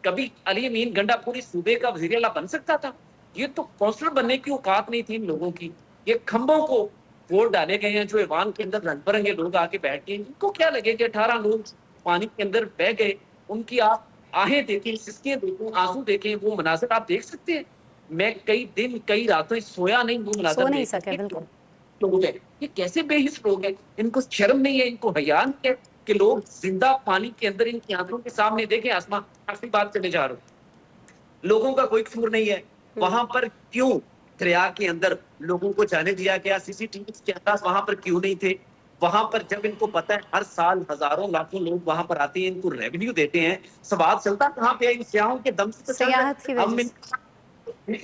कभी अली अमीन गंडापुरी सूबे का वज़ीर आला बन सकता था? ये तो कौंसलर बनने की औकात नहीं थी इन लोगों की। ये खंभों को वोट डाले गए हैं जो ईवान के अंदर रंग बिरंगे लोग आके बैठ गए। इनको क्या लगे कि 18 लोग पानी के अंदर बह गए, उनकी आप आहें देखें, सिसकियां देखें, आंसू देखें, वो मनाज़र आप देख सकते हैं। मैं कई दिन कई रातों सोया नहीं, वो मनाज़र नहीं सके। बिल्कुल लोग हैं, ये कैसे बेहिस लोग हैं? इनको शर्म नहीं है, इनको हया नहीं है कि लोग जिंदा पानी के अंदर इनकी आंखों के सामने देखें। आसमान, आखिरी बात चले जा रहा हूँ, लोगों का कोई कसूर नहीं है। वहां पर क्यों दरिया के अंदर लोगों को जाने दिया गया? सीसीटीवी के अंदाज वहां पर क्यों नहीं थे? वहां पर जब इनको पता है हर साल हजारों लाखों लोग वहां पर आते हैं, इनको रेवेन्यू देते हैं, सवाल चलता कहाँ पे? इन सियाहों के दम से हम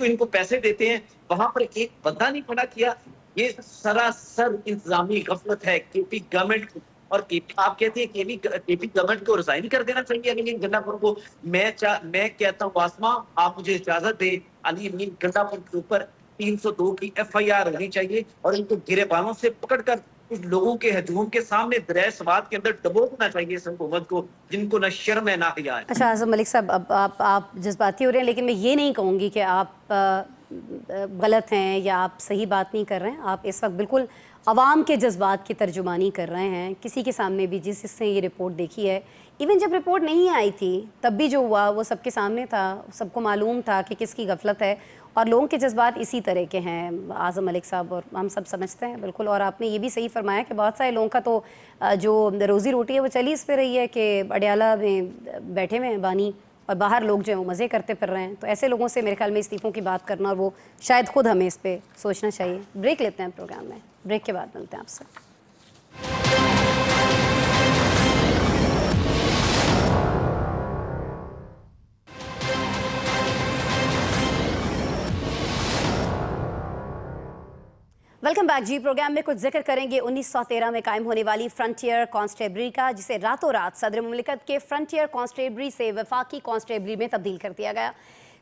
इनको पैसे देते हैं, वहां पर एक बंदा नहीं खड़ा किया। ये सरासर इंतजामी गफलत है केपी गवर्नमेंट को। और केपी, आप कहते हैं केपी गवर्नमेंट को रिजाइन कर देना चाहिए अली गंडापुर को। मैं कहता हूँ आसमा, आप मुझे इजाजत दे, अली अमीन गंडापुर के ऊपर 302 की FIR होनी चाहिए और इनको गिरेबानों से पकड़कर कुछ लोगों के हजूम के सामने दरिया स्वात के अंदर डबोना चाहिए इस हुकूमत को, जिनको ना शर्म है ना हया है। अच्छा आज़म मलिक साहब, अब आप जज्बाती हो रहे हैं, लेकिन मैं ये नहीं कहूँगी कि आप गलत हैं या आप सही बात नहीं कर रहे हैं। आप इस वक्त बिल्कुल अवाम के जज्बात की तर्जुमानी कर रहे हैं। किसी के सामने भी जिसने ये रिपोर्ट देखी है, इवन जब रिपोर्ट नहीं आई थी तब भी जो हुआ वो सबके सामने था, सबको मालूम था कि किसकी गफलत है, और लोगों के जज्बात इसी तरह के हैं आज़म मलिक साहब, और हम सब समझते हैं बिल्कुल। और आपने ये भी सही फरमाया कि बहुत सारे लोगों का तो जो रोज़ी रोटी है वो चली इस पे रही है कि अडयाला में बैठे हुए हैं बानी, और बाहर लोग जो हैं वो मज़े करते फिर रहे हैं। तो ऐसे लोगों से मेरे ख्याल में इस्तीफ़ों की बात करना, और वो शायद खुद हमें इस पर सोचना चाहिए। ब्रेक लेते हैं प्रोग्राम में, ब्रेक के बाद मिलते हैं आपसे। वेलकम बैक जी। प्रोग्राम में कुछ जिक्र करेंगे 1913 में कायम होने वाली फ्रंटियर कांस्टेबलरी का, जिसे रातों रात सदर मुमलिकत के फ्रंटियर कांस्टेबलरी से वफाकी कांस्टेबलरी में तब्दील कर दिया गया।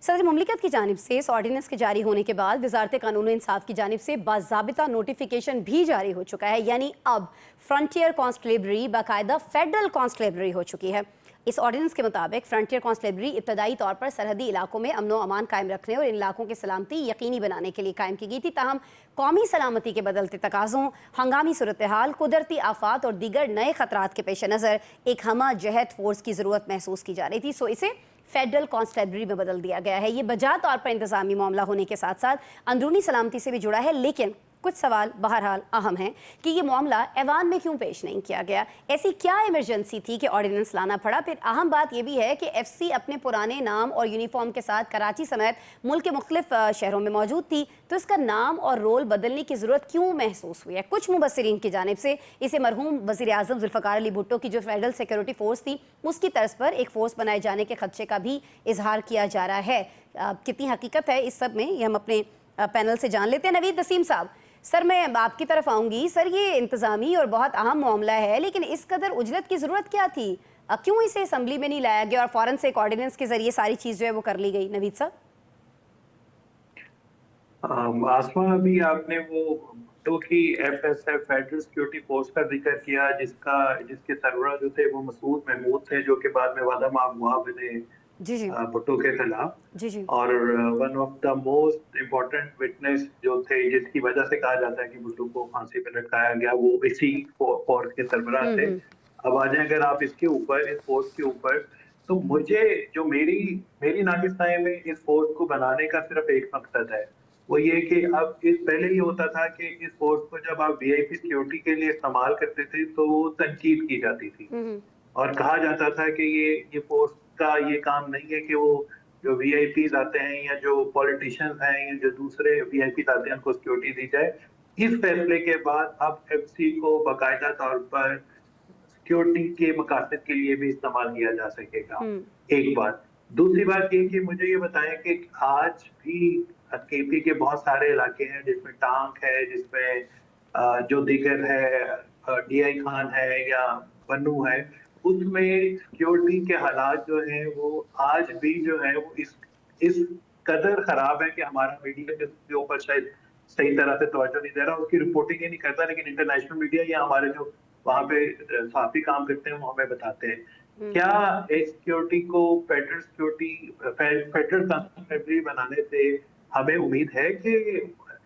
सदर मुमलिकत की जानिब से इस ऑर्डिनेंस के जारी होने के बाद वजारत कानून इंसाफ की जानिब से बाज़ाबिता नोटिफिकेशन भी जारी हो चुका है, यानी अब फ्रंटियर कांस्टेबलरी बाकायदा फेडरल कांस्टेबलरी हो चुकी है। इस ऑर्डिनेंस के मुताबिक फ्रंटियर कांस्टेबलरी इब्तदाई तौर पर सरहदी इलाकों में अमनो अमान कायम रखने और इन इलाकों की सलामती यकीनी बनाने के लिए कायम की गई थी। ताहम कौमी सलामती के बदलते तकाज़ों, हंगामी सूरत हाल, कुदरती आफात और दीगर नए खतरात के पेश नज़र एक हमा जहत फोर्स की ज़रूरत महसूस की जा रही थी। सो इसे फेडरल कांस्टेबलरी में बदल दिया गया है। ये बजा तौर पर इंतजामी मामला होने के साथ साथ अंदरूनी सलामती से भी जुड़ा है, लेकिन कुछ सवाल बहरहाल अहम हैं कि ये मामला ऐवान में क्यों पेश नहीं किया गया, ऐसी क्या इमरजेंसी थी कि ऑर्डिनेंस लाना पड़ा। फिर अहम बात ये भी है कि एफसी अपने पुराने नाम और यूनिफॉर्म के साथ कराची समेत मुल्क के मुख्तलिफ शहरों में मौजूद थी, तो इसका नाम और रोल बदलने की ज़रूरत क्यों महसूस हुई है। कुछ मुबस्सिरीन की जानिब से इसे मरहूम वज़ीर आज़म ज़ुल्फ़िकार अली भुट्टो की जो फेडरल सिक्योरिटी फोर्स थी उसकी तर्ज पर एक फोर्स बनाए जाने के खदशे का भी इजहार किया जा रहा है। कितनी हकीकत है इस सब में, ये हम अपने पैनल से जान लेते हैं। नवीद नसीम साहब, सर मैं आपकी तरफ आऊंगी। सर ये इंतजामी और बहुत अहम मामला है, लेकिन इस कदर उजलत की ज़रूरत क्या थी, क्यों इसे असम्बली में नहीं लाया गया और फ़ौरन से एक ऑर्डिनेंस के जरिए सारी चीज़ जो है वो कर ली गई। नवीद साहब। आसमा, अभी आपने वो तो कि एफएसएफ फेडरल सिक्योरिटी फोर्स का जिक्र किया, जिसके सरबराह जो थे वो मसूद महमूद थे, जो कि बाद में वादा मामूआ बने भुट्टो के खिलाफ। और one of the most important witness जो थे, जिसकी वजह से कहा जाता है कि भुट्टो को फांसी पे लटकाया गया, वो इसी फोर्स के सरबराह थे। अब आ जाए अगर आप इसके ऊपर, इस फोर्स के ऊपर, तो मुझे जो मेरी नाकिस्तानी में इस फोर्स को बनाने का सिर्फ एक मकसद है, वो ये कि अब पहले ये होता था कि इस फोर्स को जब आप वीआईपी सिक्योरिटी के लिए इस्तेमाल करते थे तो तनकीद की जाती थी और कहा जाता था कि ये फोर्स का ये काम नहीं है कि वो जो वीआईपीज आते हैं या जो पॉलिटिशियंस हैं या जो दूसरे वीआईपी आते हैं उनको सिक्योरिटी दी जाए। इस फैसले के बाद अब एफसी को बाकायदा तौर पर सिक्योरिटी के मकासद के लिए भी इस्तेमाल किया जा सकेगा। एक बात। दूसरी बात ये कि मुझे ये बताएं कि आज भी केपी के बहुत सारे इलाके हैं जिसमें टांक है, जिसमें जो दीगर है डीआई खान है या पन्नू है, उसमें सिक्योरिटी के हालात जो हैं वो आज भी जो है वो इस कदर खराब है कि हमारा मीडिया के ऊपर शायद सही तरह से तवज्जो नहीं दे रहा, उसकी रिपोर्टिंग ही नहीं करता, लेकिन इंटरनेशनल मीडिया या हमारे जो वहाँ पे सहाफी काम करते हैं वो हमें बताते हैं। क्या एक सिक्योरिटी को फेडरल कांस्टेबलरी बनाने से हमें उम्मीद है कि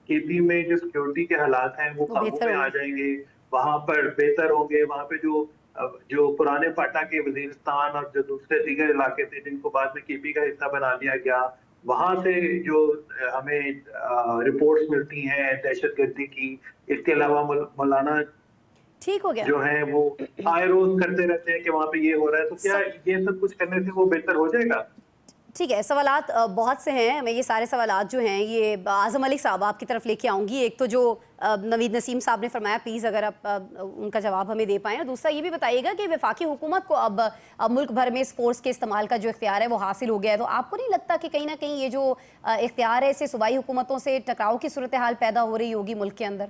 केपी में जो सिक्योरिटी के हालात हैं वो काबू में आ जाएंगे, वहां पर बेहतर होंगे, वहां पे जो पुराने पाटा के वजीरिस्तान और जो दूसरे दीगर इलाके थे जिनको बाद में केपी का हिस्सा बना दिया गया, वहां से जो हमें रिपोर्ट्स मिलती हैं दहशतगर्दी की, इसके अलावा मौलाना ठीक हो गया जो है वो आए रोज करते रहते हैं कि वहां पे ये हो रहा है, तो क्या ये सब कुछ करने से वो बेहतर हो जाएगा? ठीक है, सवालात बहुत से हैं। मैं ये सारे सवालात जो हैं ये आज़म मलिक साहब आपकी तरफ लेके आऊँगी। एक तो जो नवीद नसीम साहब ने फरमाया, प्लीज़ अगर आप उनका जवाब हमें दे पाएँ, और दूसरा ये भी बताइएगा कि वफाकी हुकूमत को अब मुल्क भर में इस फोर्स के इस्तेमाल का जो इख्तियार है वो हासिल हो गया है, तो आपको नहीं लगता कि कहीं ना कहीं ये जो इख्तियार है इससे सूबाई हुकूमतों से टकराव की सूरत हाल पैदा हो रही होगी मुल्क के अंदर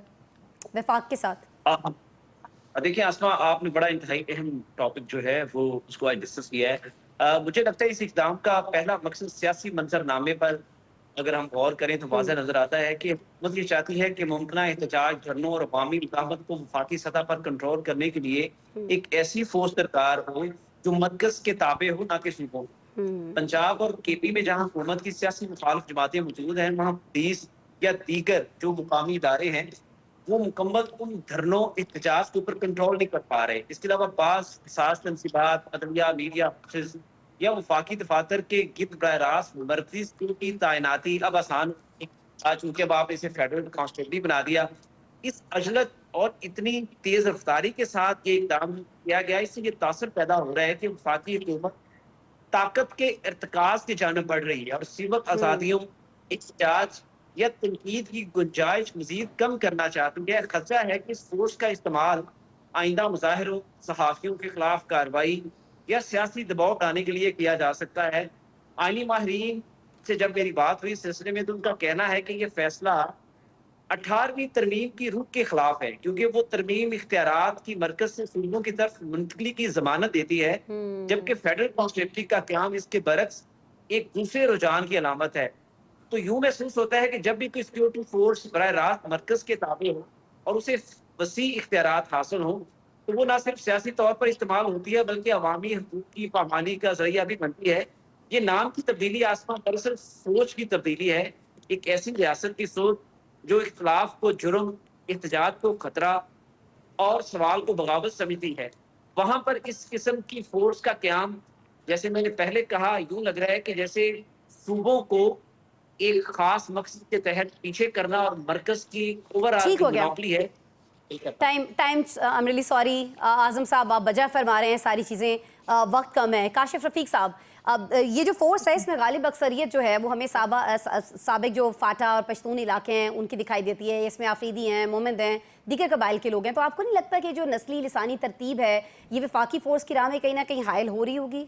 वफाक के साथ? देखिए आसमा, आपने बड़ा इंतहाई अहम टॉपिक जो है वो उसको आज डिस्कस किया है। मुझे लगता है इस इक़दाम का पहला मकसद सियासी मंजरनामे पर अगर हम गौर करें तो वाज़ह नजर आता है कि हुकूमत ये चाहती है कि मुमकिन एहतजाज, धरनों और अवामी मुज़ाहमत को वफाकी सतह पर कंट्रोल करने के लिए एक ऐसी फोर्स दरकार हो जो मरकज़ के ताबे हो, ना कि सूबों। पंजाब और केपी में जहाँ हुकूमत की सियासी मुखालिफ जमातें मौजूद हैं, वहाँ पुलिस या दीगर जो मुकामी इदारे हैं वो मुकम्मल उन धरनों, एहतजाज के ऊपर कंट्रोल नहीं कर पा रहे। इसके अलावा बाज़ साज तनसीबात, अदलिया, मीडिया या वफाकी दफातर के गिर्द बराह रास्त मर्कज़ी की तैनाती अब आसान, चूंकि अब आप इसे फेडरल कांस्टेबलरी बना दिया। इस अजलत और इतनी तेज रफ्तारी के साथ ये इक़दाम किया गया, इससे ये तासर पैदा हो रहा है कि वफाकी हुकूमत ताकत के इर्तिकाज़ की जानिब बढ़ रही है और सिविक आज़ादियों, एहतजाज या तनकीद की गुंजाइश मजीद कम करना चाहती है। खदशा है कि इस फोर्स का इस्तेमाल आइंदा मुजाहिरों, सहाफ़ियों के खिलाफ कार्रवाई या सियासी दबाव डालने के लिए किया जा सकता है। आईनी माहिरीन से जब मेरी बात हुई इस सिलसिले में, तो उनका कहना है कि यह फैसला 18वीं तरमीम की रूह के खिलाफ है, क्योंकि वो तरमीम इख्तियारात की मरकज से सूबों की तरफ मुंतकली की जमानत देती है, जबकि फेडरल कांस्टेबलरी का क्याम इसके बरक्स एक दूसरे रुझान की अलामत है। तो यूं महसूस होता है कि जब भी कोई सिक्योरिटी फोर्स बराह रास्त मरकज के ताबे हो और उसे वसी इख्तियारात हासिल हो, तो वो ना सिर्फ सियासी तौर पर इस्तेमाल होती है बल्कि अवामी हुकूक की पामानी का जरिया भी बनती है। ये नाम की तब्दीली आसमान दरअसल सोच की तब्दीली है, एक ऐसी रियासत की सोच जो इख्तिलाफ को जुर्म, एहतजाज को खतरा और सवाल को बगावत समझती है। वहां पर इस किस्म की फोर्स का क्याम जैसे मैंने पहले कहा, यूं लग रहा है कि जैसे सूबों को एक खास मकसद के तहत पीछे करना और मरकज की ओवरऑल ठीक की हो गया। मोनोपोली है। Time I am really sorry Azam साहब, आप बजा फरमा रहे हैं सारी चीज़ें, वक्त कम है। काशिफ रफीक साहब, अब ये जो फोर्स है इसमें गालिब अक्सरियत जो है वो हमें साबिक जो फाटा और पश्तून इलाके हैं उनकी दिखाई देती है। इसमें आफरीदी हैं, मोमिंद हैं, दीगर कबाइल के लोग हैं। तो आपको नहीं लगता कि जो नस्ली लिसानी तरतीब है ये वफाकी फोर्स की राह में कहीं ना कहीं हायल हो रही होगी?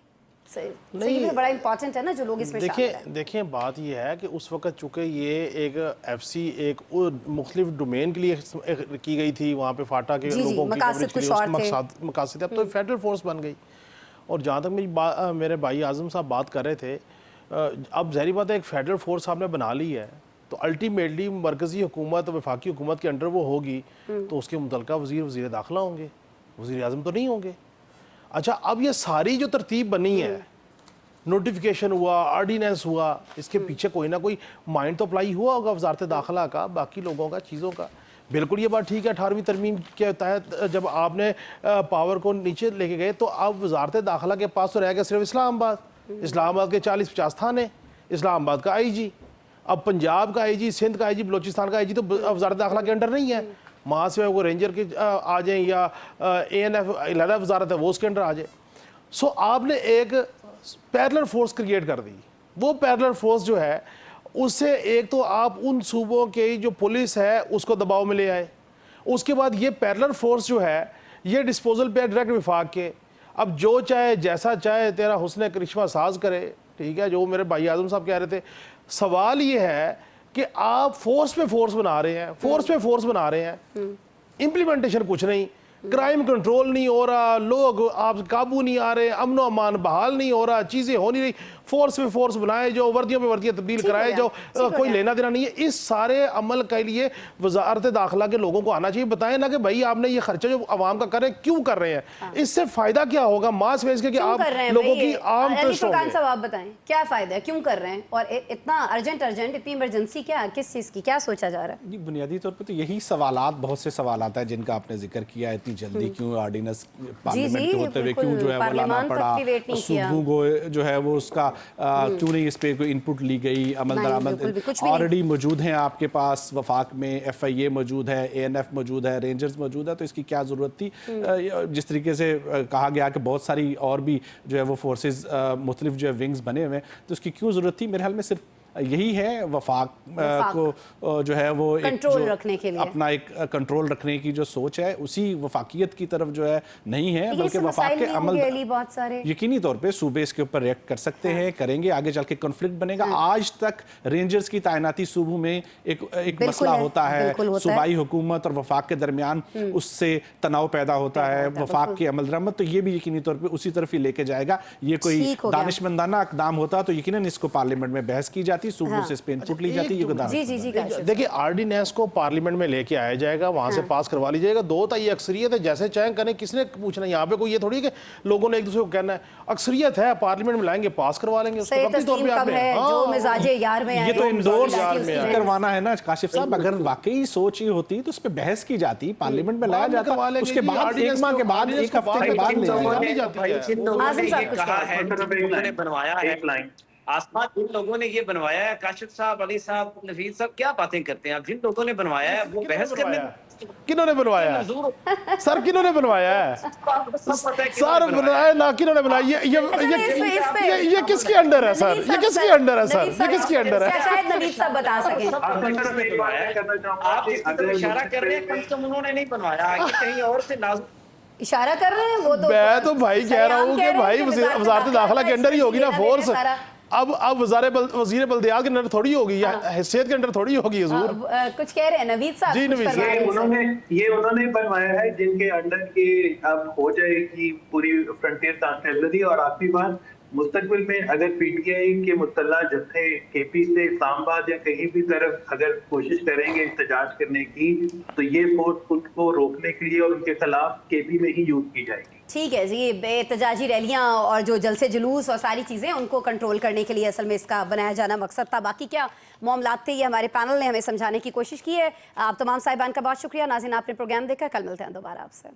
नहीं, ये भी बड़ा इंपॉर्टेंट है ना जो लोग इसमें शामिल हैं। देखिए बात ये है कि उस वक्त चूँकि ये एक FC एक मुख्तलिफ डोमेन के लिए की गई थी, वहाँ पे फाटा के लोगों की कवरेज के लिए उसके मकासद, अब तो फेडरल फोर्स बन गई। और जहाँ तक मेरे भाई आज़म साहब बात कर रहे थे, अब ज़ाहिर बात है एक फेडरल फोर्स आपने बना ली है तो अल्टीमेटली मरकज़ी हुकूमत वफाकी हुकूमत के अंडर वो होगी, तो उसके मुतल्लिका वज़ीर दाखिला होंगे, वज़ीर आज़म तो नहीं होंगे। अच्छा, अब ये सारी जो तरतीब बनी है, नोटिफिकेशन हुआ, ऑर्डिनेंस हुआ, इसके पीछे कोई ना कोई माइंड तो अप्लाई हुआ होगा वजारत दाखिला का, बाकी लोगों का, चीज़ों का। बिल्कुल ये बात ठीक है, 18वीं तरमीम के तहत जब आपने पावर को नीचे लेके गए तो अब वजारत दाखिला के पास तो रह गया सिर्फ इस्लामाबाद के 40-50 थाने, इस्लामाबाद का IG, अब पंजाब का IG, सिंध का IG, बलोचिस्तान का IG तो वजारत दाखिला के अंडर नहीं है। वहाँ से वो रेंजर के आ जाएँ या ANF अलहदा वजारत है वो उसके अंडर आ जाए। सो आपने एक पैरेलल फोर्स क्रिएट कर दी। वो पैरेलल फोर्स जो है उससे एक तो आप उन सूबों के जो पुलिस है उसको दबाव में ले आए, उसके बाद ये पैरेलल फोर्स जो है ये डिस्पोजल पे डायरेक्ट विफाक के, अब जो चाहे जैसा चाहे तेरा हुस्न करिश्मा साज करे, ठीक है, जो मेरे भाई आजम साहब कह रहे थे। सवाल ये है कि आप फोर्स पे फोर्स बना रहे हैं, इम्प्लीमेंटेशन कुछ नहीं, क्राइम कंट्रोल नहीं हो रहा, लोग आप काबू नहीं आ रहे, अमनो अमान बहाल नहीं हो रहा, चीज़ें हो नहीं रही, फोर्स पे फोर्स बनाए जो, वर्दियों पे वर्दियाँ तब्दील कराए जो, कोई लेना देना नहीं है। इस सारे अमल के लिए वजारत दाखिला के लोगों को आना चाहिए, बताएं ना कि भाई आपने ये खर्चा जो आवाम का कर रहे हैं क्यों कर रहे हैं, इससे फायदा क्या होगा मास वेज के कि आप लोगों की आम फुरकान साहब आप बताएं क्या फायदा है, क्यों कर रहे हैं, और इतना अर्जेंट इतनी इमरजेंसी क्या, किस चीज़ की क्या सोचा जा रहा है? बुनियादी तौर पर तो यही सवालात, बहुत से सवालात हैं जिनका आपने जिक्र किया, इतनी जल्दी क्यों ऑर्डिनेंस पार्लियामेंट के होते हुए क्यों जो है वो लाना पड़ा, सूबों को जो है वो उसका क्यों नहीं इस पे कोई इनपुट ली गई, अमल दरामद ऑलरेडी मौजूद हैं आपके पास, वफाक में FIA मौजूद है, ANF मौजूद है, रेंजर्स मौजूद है, तो इसकी क्या ज़रूरत थी? जिस तरीके से कहा गया कि बहुत सारी और भी जो है वो फोर्सेस मुख्तलिफ जो है विंग्स बने हुए हैं, तो इसकी क्यों ज़रूरत थी? मेरे ख्याल में सिर्फ यही है वफाक को जो है वो कंट्रोल रखने के लिए, अपना एक कंट्रोल रखने की जो सोच है उसी वफाकियत की तरफ जो है नहीं है, बल्कि वफाक के अमल बहुत सारे यकीनी तौर पे सूबे इसके ऊपर रिएक्ट कर सकते हैं, करेंगे, आगे चल के कॉन्फ्लिक्ट बनेगा। आज तक रेंजर्स की तैनाती सूबों में एक मसला होता है, सूबाई हुकूमत और वफाक के दरमियान उससे तनाव पैदा होता है, वफाक की अमल दरामद, तो ये भी यकीनी तौर पर उसी तरफ ही लेके जाएगा। ये कोई दानिशमंदाना इक़दाम होता तो यकीनन इसको पार्लियामेंट में बहस की जाती, सूबों से इनपुट ली जाती है। देखिए ऑर्डिनेंस को पार्लियामेंट में लेके आया जाएगा, वहां से पास करवा ली जाएगा, 2 ताई अक्सरियत है, जैसे चाहे करें, किसने पूछना, यहाँ पे कोई ये थोड़ी कि लोगों ने एक दूसरे को कहना है, अक्सरियत है, पार्लियामेंट में लाएंगे, पास करवा लेंगे उसको वक्ती तौर पे आपने। ये तो इंडोर करवाना है ना काशिफ साहब, अगर वाकई सोच ही होती तो उस पर बहस की जाती, पार्लियामेंट में लाया जाता, उसके बाद एक माह के बाद, एक हफ्ते के बाद बनवाया है आसमान, जिन लोगों ने ये बनवाया है, काशिफ साहब, अली साहब, नवीद साहब, क्या बातें करते हैं आप? जिन लोगों ने बनवाया है वो बहस करने, किन्होंने बनवाया है सर, किन्होंने बनवाया है सर, बनाया ना, किन्होंने बनाया? ये किसके अंडर है सर, ये किसके अंडर है सर, ये किसके अंडर है? शायद नवीद साहब बता सकें। आप इस तरफ इशारा कर रहे हैं, कम से कम उन्होंने नहीं बनवाया, कहीं और से इशारा कर रहे हैं वो तो। मैं तो भाई कह रहा हूँ कि भाई वजारत दाखिला के अंडर ही होगी ना फोर्स, अब वजीर बल्दियात के अंडर थोड़ी होगी या हैसियत के अंडर थोड़ी होगी हुजूर? कुछ कह रहे हैं नवीद साहब? जी नवीद साहब, ये उन्होंने बनवाया है जिनके अंडर की अब हो जाएगी पूरी फ्रंटियर कांस्टेबलरी। और आखिरी बात, मुस्तकबिल में अगर PTI के मुतल्ला जत्थे KP से इस्लामाबाद या कहीं भी तरफ अगर कोशिश करेंगे एहतजाज करने की, तो ये फोर्स खुद को रोकने के लिए और उनके खिलाफ KP में ही यूज की जाएगी। ठीक है जी, एहतजाजी रैलियां और जो जलसे जुलूस और सारी चीज़ें उनको कंट्रोल करने के लिए असल में इसका बनाया जाना मकसद था। बाकी क्या मामलात थे ये हमारे पैनल ने हमें समझाने की कोशिश की है। आप तमाम साहिबान का बहुत शुक्रिया। नाज़रीन, आपने प्रोग्राम देखा, कल मिलते हैं दोबारा आपसे।